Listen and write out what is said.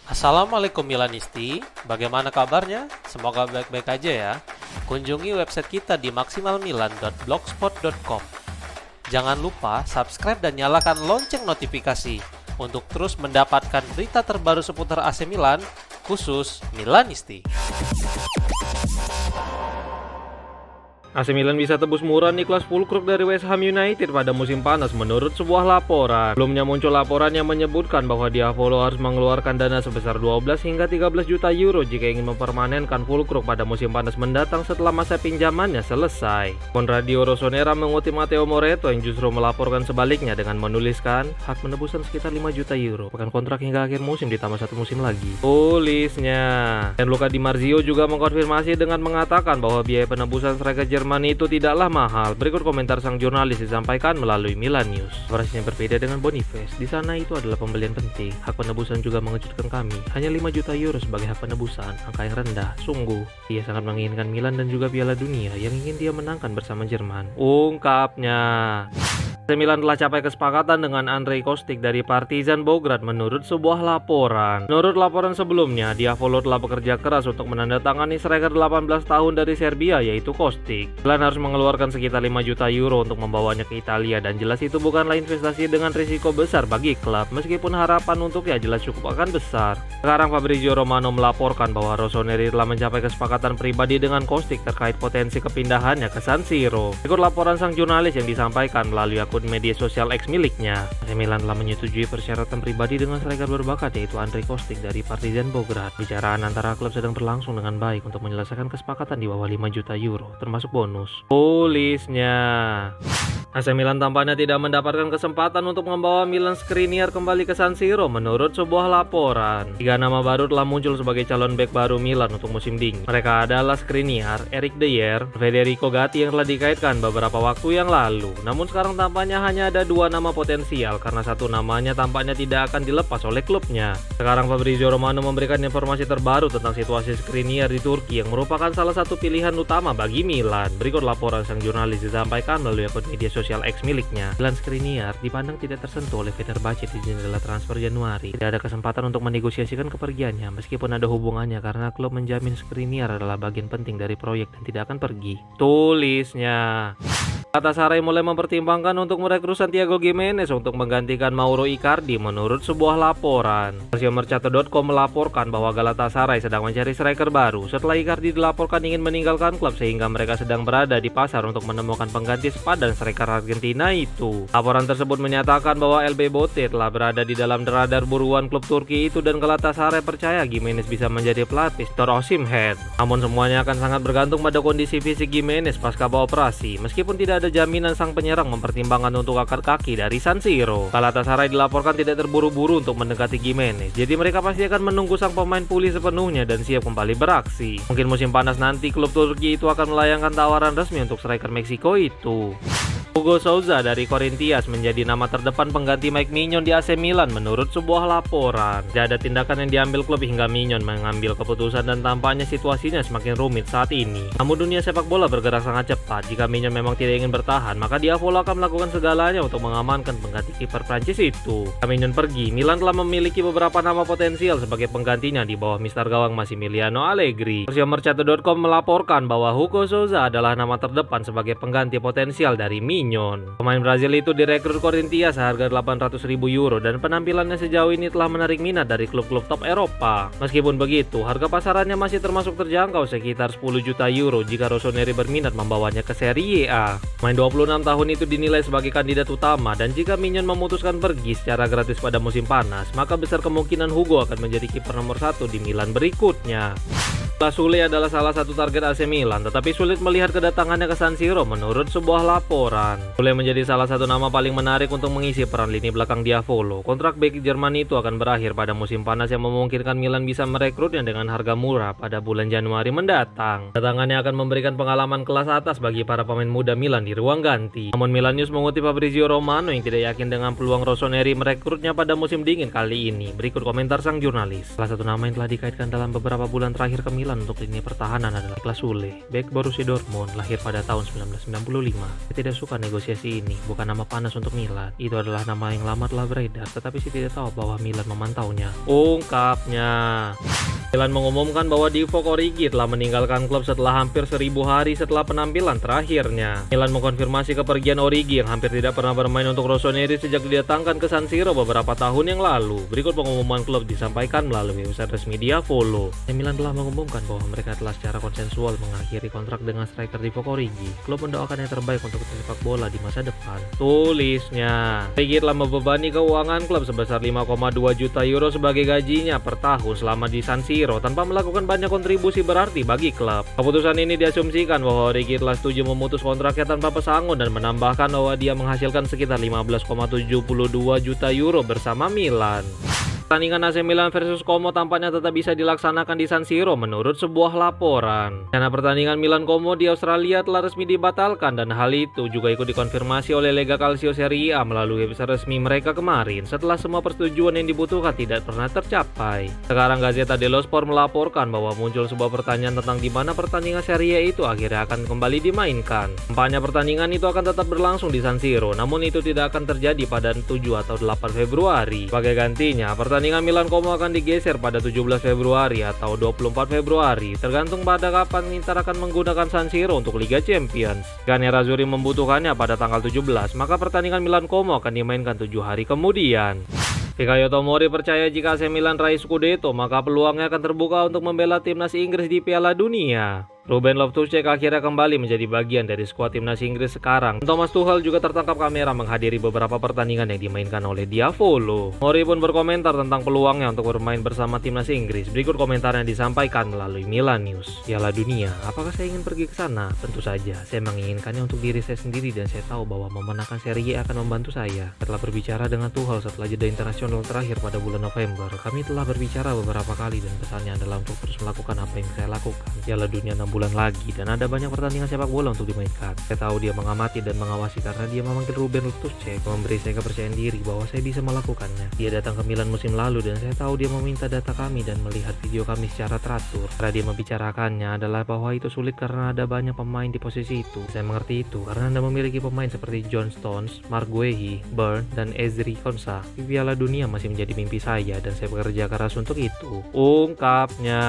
Assalamualaikum Milanisti, bagaimana kabarnya? Semoga baik-baik aja ya. Kunjungi website kita di maksimalmilan.blogspot.com. Jangan lupa subscribe dan nyalakan lonceng notifikasi untuk terus mendapatkan berita terbaru seputar AC Milan, khusus Milanisti. AC Milan bisa tebus murah Niklas Füllkrug dari West Ham United pada musim panas menurut sebuah laporan. Sebelumnya muncul laporan yang menyebutkan bahwa Diavolo harus mengeluarkan dana sebesar 12 hingga 13 juta euro jika ingin mempermanenkan Füllkrug pada musim panas mendatang setelah masa pinjamannya selesai. Radio Rossonera mengutip Matteo Moretto yang justru melaporkan sebaliknya dengan menuliskan hak penebusan sekitar 5 juta euro, bahkan kontrak hingga akhir musim ditambah 1 musim lagi. Tulisnya. Dan Luca Di Marzio juga mengkonfirmasi dengan mengatakan bahwa biaya penebusan striker Jerman itu tidaklah mahal. Berikut komentar sang jurnalis disampaikan melalui Milan News. Operasinya berbeda dengan Boniface. Di sana itu adalah pembelian penting. Hak penebusan juga mengejutkan kami. Hanya 5 juta euro sebagai hak penebusan. Angka yang rendah. Sungguh. Dia sangat menginginkan Milan dan juga Piala Dunia yang ingin dia menangkan bersama Jerman. Ungkapnya. AC Milan telah capai kesepakatan dengan Andrej Kostic dari Partizan Belgrade menurut sebuah laporan. Menurut laporan sebelumnya, Diavolo telah bekerja keras untuk menandatangani striker 18 tahun dari Serbia yaitu Kostic. Milan harus mengeluarkan sekitar 5 juta euro untuk membawanya ke Italia dan jelas itu bukanlah investasi dengan risiko besar bagi klub meskipun harapan untuknya jelas cukup akan besar. Sekarang Fabrizio Romano melaporkan bahwa Rossoneri telah mencapai kesepakatan pribadi dengan Kostic terkait potensi kepindahannya ke San Siro. Ikut laporan sang jurnalis yang disampaikan melalui akun media sosial X miliknya. AC Milan telah menyetujui persyaratan pribadi dengan striker berbakat yaitu Andrej Kostic dari Partizan Belgrade. Bicaraan antara klub sedang berlangsung dengan baik untuk menyelesaikan kesepakatan di bawah 5 juta euro termasuk bonus. Tulisnya. AC Milan tampaknya tidak mendapatkan kesempatan untuk membawa Milan Skriniar kembali ke San Siro menurut sebuah laporan. 3 nama baru telah muncul sebagai calon bek baru Milan untuk musim dingin. Mereka adalah Skriniar, Eric Dier, Federico Gatti yang telah dikaitkan beberapa waktu yang lalu. Namun sekarang tampaknya hanya ada 2 nama potensial karena satu namanya tampaknya tidak akan dilepas oleh klubnya. Sekarang Fabrizio Romano memberikan informasi terbaru tentang situasi Skriniar di Turki yang merupakan salah satu pilihan utama bagi Milan. Berikut laporan sang jurnalis disampaikan melalui akun media sosial X miliknya. Milan Skriniar dipandang tidak tersentuh oleh Fenerbahce di jendela transfer Januari. Tidak ada kesempatan untuk menegosiasikan kepergiannya meskipun ada hubungannya karena klub menjamin Skriniar adalah bagian penting dari proyek dan tidak akan pergi. Tulisnya. Galatasaray mulai mempertimbangkan untuk merekrut Santiago Gimenez untuk menggantikan Mauro Icardi menurut sebuah laporan. Mercato.com melaporkan bahwa Galatasaray sedang mencari striker baru setelah Icardi dilaporkan ingin meninggalkan klub sehingga mereka sedang berada di pasar untuk menemukan pengganti sepadan striker Argentina itu. Laporan tersebut menyatakan bahwa LB Bote telah berada di dalam radar buruan klub Turki itu dan Galatasaray percaya Gimenez bisa menjadi pelatih Victor Osimhen. Namun semuanya akan sangat bergantung pada kondisi fisik Gimenez pasca operasi. Meskipun tidak ada jaminan sang penyerang mempertimbangkan untuk angkat kaki dari San Siro. Galatasaray dilaporkan tidak terburu-buru untuk mendekati Gimenez. Jadi mereka pasti akan menunggu sang pemain pulih sepenuhnya dan siap kembali beraksi. Mungkin musim panas nanti klub Turki itu akan melayangkan tawaran resmi untuk striker Meksiko itu. Hugo Souza dari Corinthians menjadi nama terdepan pengganti Mike Mignon di AC Milan menurut sebuah laporan. Tidak ada tindakan yang diambil klub hingga Mignon mengambil keputusan dan tampaknya situasinya semakin rumit saat ini. Namun dunia sepak bola bergerak sangat cepat. Jika Mignon memang tidak ingin bertahan, maka Diavolo akan melakukan segalanya untuk mengamankan pengganti kiper Prancis itu. Jika Mignon pergi, Milan telah memiliki beberapa nama potensial sebagai penggantinya di bawah Mister Gawang Massimiliano Allegri. Mercato.com melaporkan bahwa Hugo Souza adalah nama terdepan sebagai pengganti potensial dari Mignon. Pemain Brazil itu direkrut Corinthians seharga 800.000 euro dan penampilannya sejauh ini telah menarik minat dari klub-klub top Eropa. Meskipun begitu, harga pasarannya masih termasuk terjangkau sekitar 10 juta euro jika Rossoneri berminat membawanya ke Serie A. Pemain 26 tahun itu dinilai sebagai kandidat utama dan jika Mignon memutuskan pergi secara gratis pada musim panas, maka besar kemungkinan Hugo akan menjadi kiper nomor 1 di Milan berikutnya. Sule adalah salah satu target AC Milan, tetapi sulit melihat kedatangannya ke San Siro menurut sebuah laporan. Sule menjadi salah satu nama paling menarik untuk mengisi peran lini belakang Diavolo. Kontrak bek Jerman itu akan berakhir pada musim panas yang memungkinkan Milan bisa merekrutnya dengan harga murah pada bulan Januari mendatang. Kedatangannya akan memberikan pengalaman kelas atas bagi para pemain muda Milan di ruang ganti. Namun Milan News mengutip Fabrizio Romano yang tidak yakin dengan peluang Rossoneri merekrutnya pada musim dingin kali ini. Berikut komentar sang jurnalis. Salah satu nama yang telah dikaitkan dalam beberapa bulan terakhir ke Milan Milan untuk lini pertahanan adalah Niklas Sule, bek Borussia Dortmund, lahir pada tahun 1995. Saya tidak suka negosiasi ini, bukan nama panas untuk Milan. Itu adalah nama yang lama telah beredar, tetapi saya tidak tahu bahwa Milan memantaunya. Ungkapnya. Milan mengumumkan bahwa Divock Origi telah meninggalkan klub setelah hampir 1000 hari setelah penampilan terakhirnya. Milan mengkonfirmasi kepergian Origi yang hampir tidak pernah bermain untuk rossoneri sejak didatangkan ke San Siro beberapa tahun yang lalu. Berikut pengumuman klub disampaikan melalui website resmi Diavolo. Milan telah mengumumkan bahwa mereka telah secara konsensual mengakhiri kontrak dengan striker Divock Origi. Klub mendoakan yang terbaik untuk sepak bola di masa depan. Tulisnya, Origi telah membebani keuangan klub sebesar 5,2 juta euro sebagai gajinya per tahun selama di San Siro tanpa melakukan banyak kontribusi berarti bagi klub. Keputusan ini diasumsikan bahwa Origi telah setuju memutus kontraknya tanpa pesangon dan menambahkan bahwa dia menghasilkan sekitar 15,72 juta euro bersama Milan. Pertandingan AC Milan versus Como tampaknya tetap bisa dilaksanakan di San Siro menurut sebuah laporan. Karena pertandingan Milan Como di Australia telah resmi dibatalkan dan hal itu juga ikut dikonfirmasi oleh Lega Calcio Serie A melalui website resmi mereka kemarin setelah semua persetujuan yang dibutuhkan tidak pernah tercapai. Sekarang Gazzetta dello Sport melaporkan bahwa muncul sebuah pertanyaan tentang di mana pertandingan Serie A itu akhirnya akan kembali dimainkan. Tampaknya pertandingan itu akan tetap berlangsung di San Siro, namun itu tidak akan terjadi pada 7 atau 8 Februari. Sebagai gantinya, pertandingan Milan Como akan digeser pada 17 Februari atau 24 Februari, tergantung pada kapan Inter akan menggunakan San Siro untuk Liga Champions. Jika Nerazzurri membutuhkannya pada tanggal 17, maka pertandingan Milan Como akan dimainkan 7 hari kemudian. Fikayo Tomori percaya jika AC Milan raih Scudetto, maka peluangnya akan terbuka untuk membela timnas Inggris di Piala Dunia. Ruben Loftus-Cheek akhirnya kembali menjadi bagian dari skuad timnas Inggris sekarang. Thomas Tuchel juga tertangkap kamera menghadiri beberapa pertandingan yang dimainkan oleh Diavolo. Mori pun berkomentar tentang peluangnya untuk bermain bersama timnas Inggris. Berikut komentar yang disampaikan melalui Milan News. Piala Dunia, apakah saya ingin pergi ke sana? Tentu saja, saya menginginkannya untuk diri saya sendiri dan saya tahu bahwa memenangkan Serie A akan membantu saya. Setelah berbicara dengan Tuchel setelah jeda internasional terakhir pada bulan November, kami telah berbicara beberapa kali dan pesannya adalah untuk terus melakukan apa yang saya lakukan. Piala Dunia 6 bulan lagi dan ada banyak pertandingan sepak bola untuk dimainkan. Saya tahu dia mengamati dan mengawasi karena dia memanggil Ruben Loftus-Cheek, memberi saya kepercayaan diri bahwa saya bisa melakukannya. Dia datang ke Milan musim lalu dan saya tahu dia meminta data kami dan melihat video kami secara teratur. Cara dia membicarakannya adalah bahwa itu sulit karena ada banyak pemain di posisi itu. Saya mengerti itu karena Anda memiliki pemain seperti John Stones, Mark Guehi, Burn, dan Ezri Konsa. Piala Dunia masih menjadi mimpi saya dan saya bekerja keras untuk itu. Ungkapnya.